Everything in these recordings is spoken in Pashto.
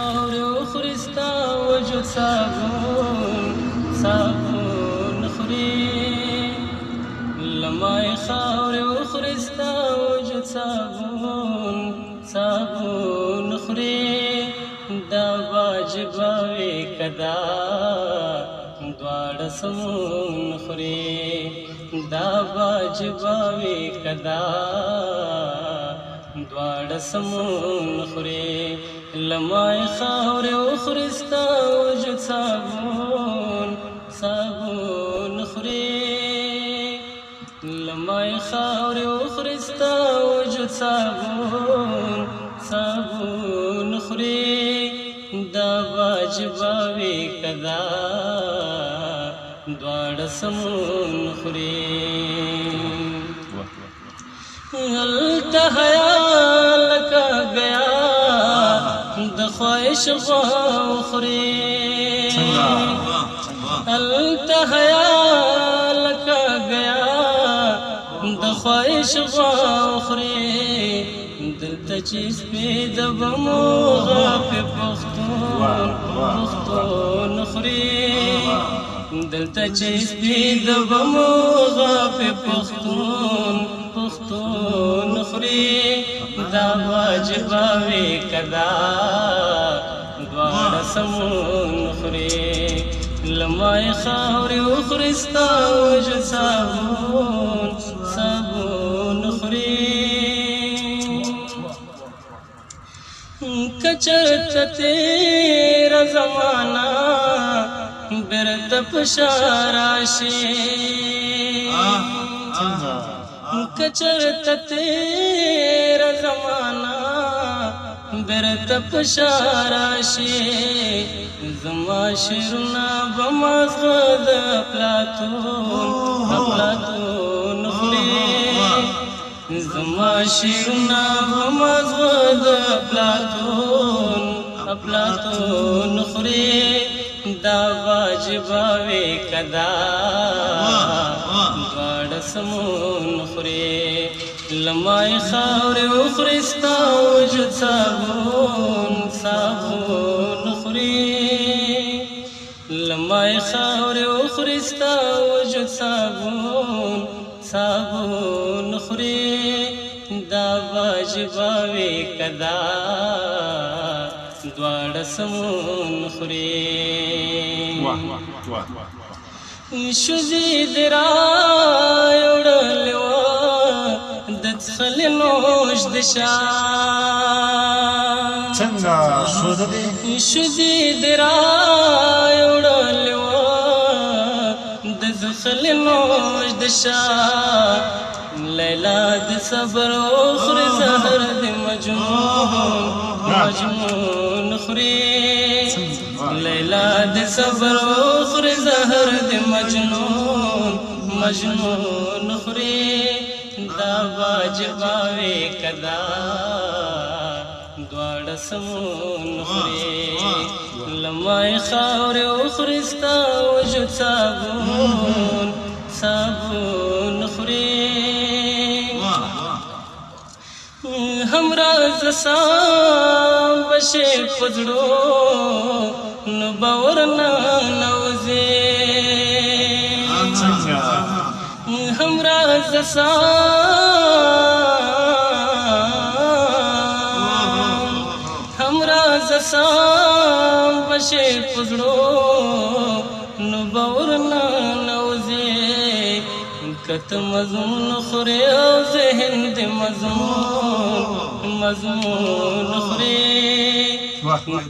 خاور خورستا وجود صابون خوري لمای خاور خورستا وجود صابون خوري دا واجب وی کدا دواړه سمون خوري دا واجب وی کدا دواړه سمون خوري لمای خاور خورستا وجود صابون خوري لمای خاور خورستا وجود صابون خوري دا واجب وی کدا دواړه سمون خوري التهیا لکا گیا د خواهش غوا خوري التهیا لکا گیا د خواهش غوا خوري دلته چې سپې د بمو غاپې پښتون خوري دلته چې سپې د بمو غاپې پښتون خوري دا واجب وی کدا دواړه سمون خوري لمای خاور خورستا وجود صابون خوري کچرت تیرا زمانہ برت پشاراشی کچرت تیرا زمانہ برت پشاراشی زما شیرنا بمازغد افلاطون خوري زما شیرنا بمازغد افلاطون خوري دا واجب وی کدا دواړه سمون خوري لمای خاور خورستا وجود صابون خوري لمای خاور خورستا وجود صابون خوري دا واجب وی کدا دواړه سمون خوري شوزی درا یوړلوا د څخل نوش دشا څنګه شوزی درا یوړلوا د څخل نوش دشا لیلا د صبر اخر زهر د مجنون خوري لیلا د صبر اخر زهر د مجنون خوري دا واجب وی کدا دواړه سمون خوري لمای خاور خورستا وجود صابون خوري همراز سام بشه پزړو نو باور نه نوځي همراز سام بشه پزړو نو باور نه نوځي کت مضمون خوري او ذهن د مضمون خوري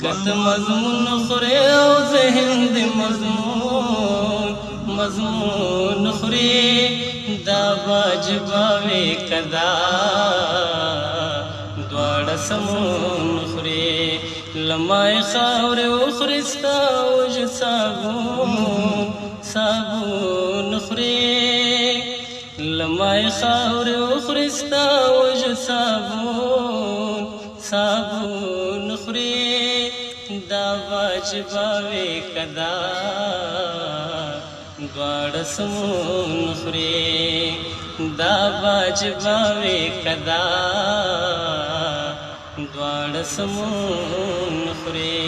کت مضمون خوري او ذهن د مضمون خوري دا واجب وی کدا دواړه سمون خوري لمای خاور خورستا وجود صابون خوري لمای خاور خورستا وجود صابون خوري دا واجب وی کدا دواړه سمون خوري دا واجب وی کدا دواړه سمون خوري